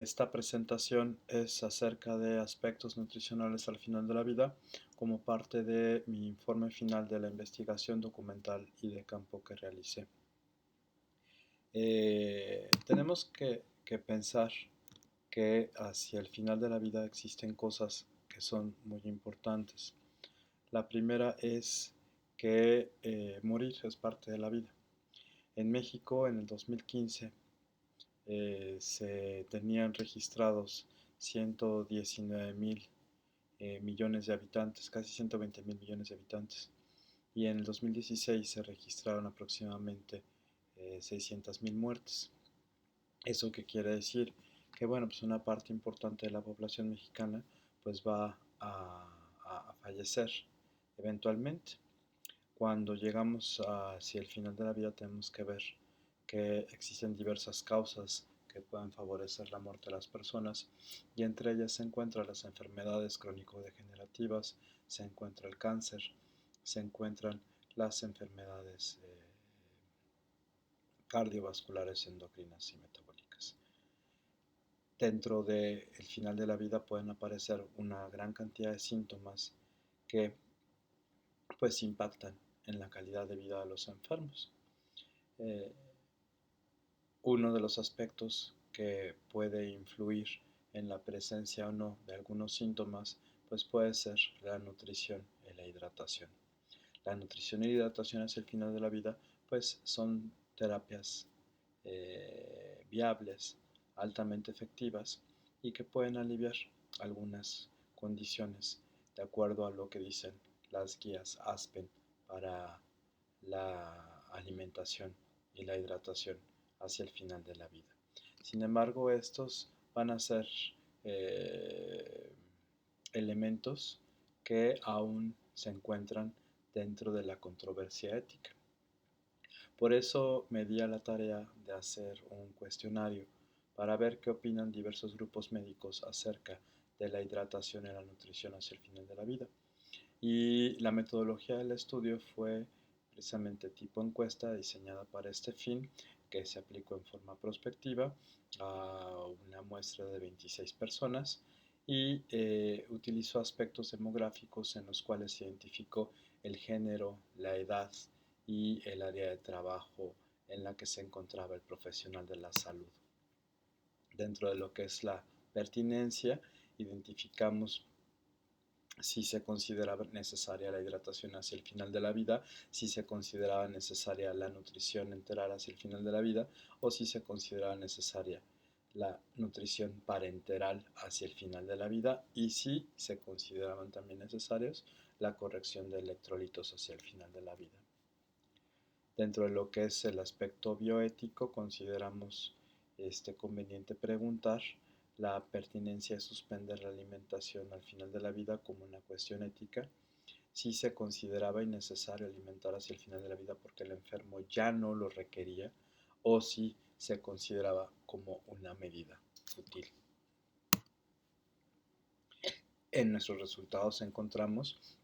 Esta presentación es acerca de aspectos nutricionales al final de la vida como parte de mi informe final de la investigación documental y de campo que realicé. Tenemos que pensar que hacia el final de la vida existen cosas que son muy importantes. La primera es que morir es parte de la vida. En México, en el 2015, se tenían registrados 119 mil millones de habitantes, casi 120 mil millones de habitantes. Y en el 2016 se registraron aproximadamente 600 mil muertes. ¿Eso qué quiere decir? Que bueno, pues una parte importante de la población mexicana pues va a fallecer eventualmente. Cuando llegamos hacia el final de la vida tenemos que ver que existen diversas causas que pueden favorecer la muerte de las personas y entre ellas se encuentran las enfermedades crónico-degenerativas, se encuentra el cáncer, se encuentran las enfermedades cardiovasculares, endocrinas y metabólicas. Dentro del final de la vida pueden aparecer una gran cantidad de síntomas que pues impactan en la calidad de vida de los enfermos. Eh, Uno de los aspectos que puede influir en la presencia o no de algunos síntomas, pues puede ser la nutrición y la hidratación. La nutrición y la hidratación hacia el final de la vida, pues son terapias viables, altamente efectivas y que pueden aliviar algunas condiciones de acuerdo a lo que dicen las guías ASPEN para la alimentación y la hidratación hacia el final de la vida. Sin embargo, estos van a ser eh, elementos que aún se encuentran dentro de la controversia ética. Por eso me di a la tarea de hacer un cuestionario para ver qué opinan diversos grupos médicos acerca de la hidratación y la nutrición hacia el final de la vida. Y la metodología del estudio fue precisamente tipo encuesta diseñada para este fin, que se aplicó en forma prospectiva a una muestra de 26 personas y utilizó aspectos demográficos en los cuales se identificó el género, la edad y el área de trabajo en la que se encontraba el profesional de la salud. Dentro de lo que es la pertinencia, identificamos si se consideraba necesaria la hidratación hacia el final de la vida, si se consideraba necesaria la nutrición enteral hacia el final de la vida o si se consideraba necesaria la nutrición parenteral hacia el final de la vida y si se consideraban también necesarios la corrección de electrolitos hacia el final de la vida. Dentro de lo que es el aspecto bioético, consideramos conveniente preguntar la pertinencia de suspender la alimentación al final de la vida como una cuestión ética, si se consideraba innecesario alimentar hacia el final de la vida porque el enfermo ya no lo requería o si se consideraba como una medida útil. En nuestros resultados encontramos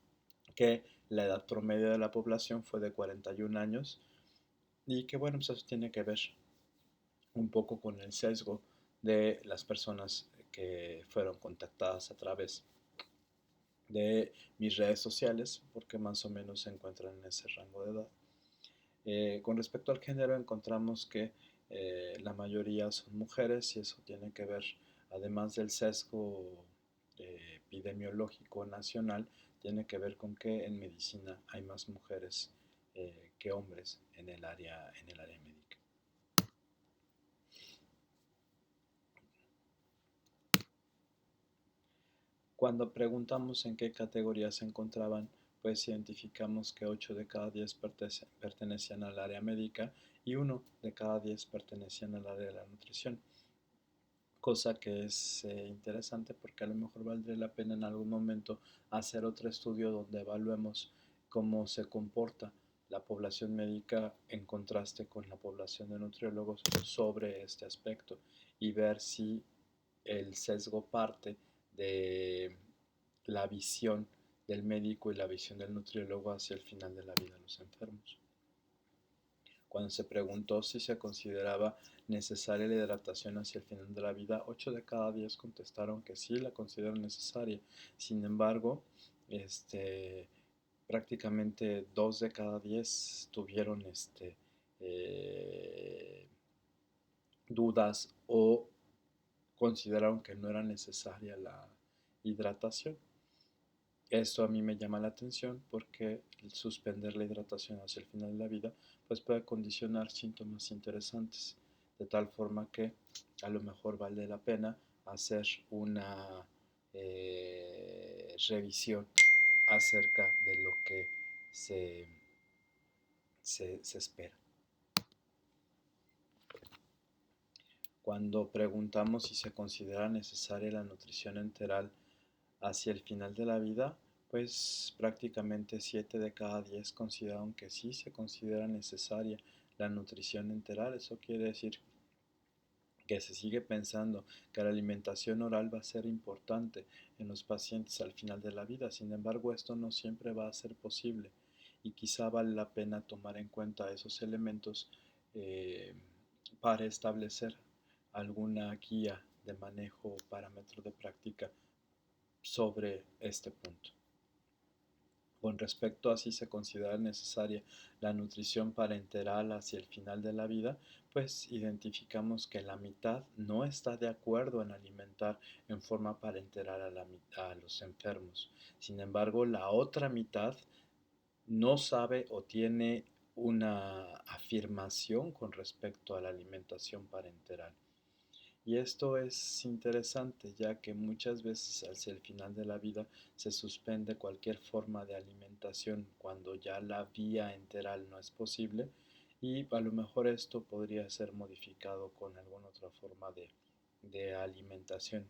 que la edad promedio de la población fue de 41 años y que bueno, pues eso tiene que ver un poco con el sesgo de las personas que fueron contactadas a través de mis redes sociales, porque más o menos se encuentran en ese rango de edad. Con respecto al género, encontramos que la mayoría son mujeres y eso tiene que ver, además del sesgo epidemiológico nacional, tiene que ver con que en medicina hay más mujeres que hombres en el área médica. Cuando preguntamos en qué categoría se encontraban, pues identificamos que 8 de cada 10 pertenecían al área médica y 1 de cada 10 pertenecían al área de la nutrición. Cosa que es interesante porque a lo mejor valdría la pena en algún momento hacer otro estudio donde evaluemos cómo se comporta la población médica en contraste con la población de nutriólogos sobre este aspecto y ver si el sesgo parte de la visión del médico y la visión del nutriólogo hacia el final de la vida de los enfermos. Cuando se preguntó si se consideraba necesaria la hidratación hacia el final de la vida, 8 de cada 10 contestaron que sí la consideran necesaria. Sin embargo, este, prácticamente 2 de cada 10 tuvieron eh, dudas o consideraron que no era necesaria la hidratación. Esto a mí me llama la atención porque el suspender la hidratación hacia el final de la vida pues puede condicionar síntomas interesantes, de tal forma que a lo mejor vale la pena hacer una revisión acerca de lo que se, se espera. Cuando preguntamos si se considera necesaria la nutrición enteral hacia el final de la vida, pues prácticamente 7 de cada 10 consideraron que sí se considera necesaria la nutrición enteral. Eso quiere decir que se sigue pensando que la alimentación oral va a ser importante en los pacientes al final de la vida. Sin embargo, esto no siempre va a ser posible y quizá vale la pena tomar en cuenta esos elementos eh, para establecer alguna guía de manejo o parámetro de práctica sobre este punto. Con respecto a si se considera necesaria la nutrición parenteral hacia el final de la vida, pues identificamos que la mitad no está de acuerdo en alimentar en forma parenteral a los enfermos. Sin embargo, la otra mitad no sabe o tiene una afirmación con respecto a la alimentación parenteral. Y esto es interesante, ya que muchas veces hacia el final de la vida se suspende cualquier forma de alimentación cuando ya la vía enteral no es posible y a lo mejor esto podría ser modificado con alguna otra forma de alimentación.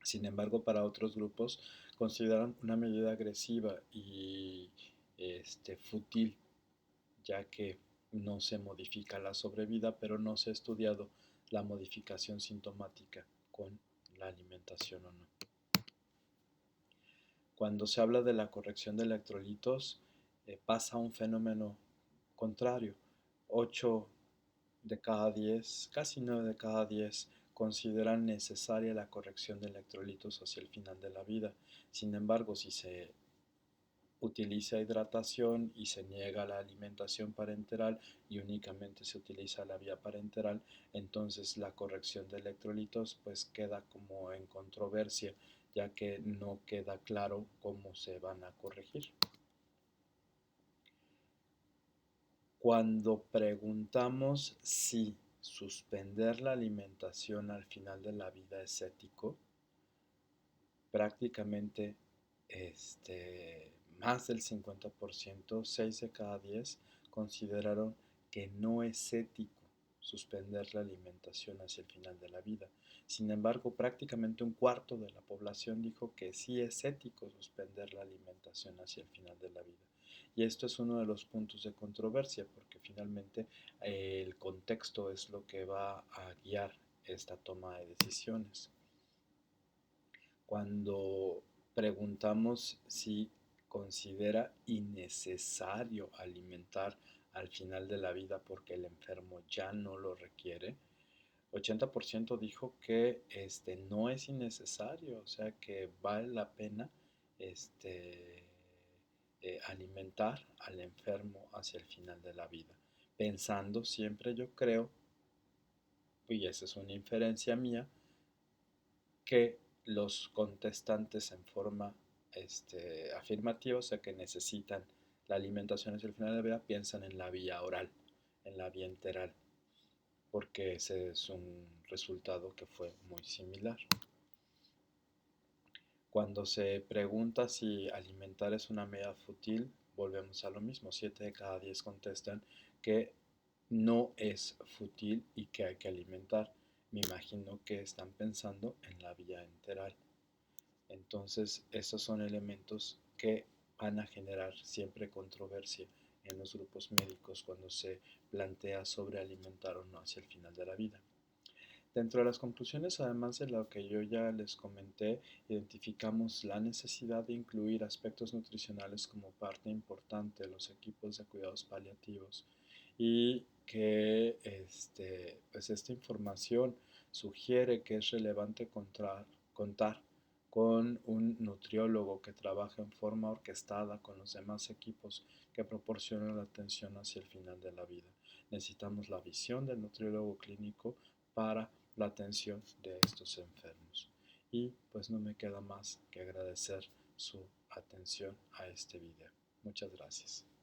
Sin embargo, para otros grupos consideran una medida agresiva y fútil, ya que no se modifica la sobrevida, pero no se ha estudiado la modificación sintomática con la alimentación o no. Cuando se habla de la corrección de electrolitos, pasa un fenómeno contrario. 8 de cada 10, casi 9 de cada 10 consideran necesaria la corrección de electrolitos hacia el final de la vida. Sin embargo, si se utiliza hidratación y se niega la alimentación parenteral y únicamente se utiliza la vía parenteral, entonces la corrección de electrolitos pues queda como en controversia, ya que no queda claro cómo se van a corregir. Cuando preguntamos si suspender la alimentación al final de la vida es ético, prácticamente más del 50%, 6 de cada 10, consideraron que no es ético suspender la alimentación hacia el final de la vida. Sin embargo, prácticamente un cuarto de la población dijo que sí es ético suspender la alimentación hacia el final de la vida. Y esto es uno de los puntos de controversia, porque finalmente el contexto es lo que va a guiar esta toma de decisiones. Cuando preguntamos si considera innecesario alimentar al final de la vida porque el enfermo ya no lo requiere, 80% dijo que no es innecesario, o sea que vale la pena alimentar al enfermo hacia el final de la vida, pensando siempre, yo creo, y esa es una inferencia mía, que los contestantes en forma afirmativa, o sea que necesitan la alimentación hacia el final de la vida, piensan en la vía oral, en la vía enteral, porque ese es un resultado que fue muy similar. Cuando se pregunta si alimentar es una medida fútil, volvemos a lo mismo. 7 de cada 10 contestan que no es fútil y que hay que alimentar. Me imagino que están pensando en la vía enteral. Entonces, estos son elementos que van a generar siempre controversia en los grupos médicos cuando se plantea sobre alimentar o no hacia el final de la vida. Dentro de las conclusiones, además de lo que yo ya les comenté, identificamos la necesidad de incluir aspectos nutricionales como parte importante de los equipos de cuidados paliativos y que pues esta información sugiere que es relevante contar con un nutriólogo que trabaje en forma orquestada con los demás equipos que proporcionan la atención hacia el final de la vida. Necesitamos la visión del nutriólogo clínico para la atención de estos enfermos. Y pues no me queda más que agradecer su atención a este video. Muchas gracias.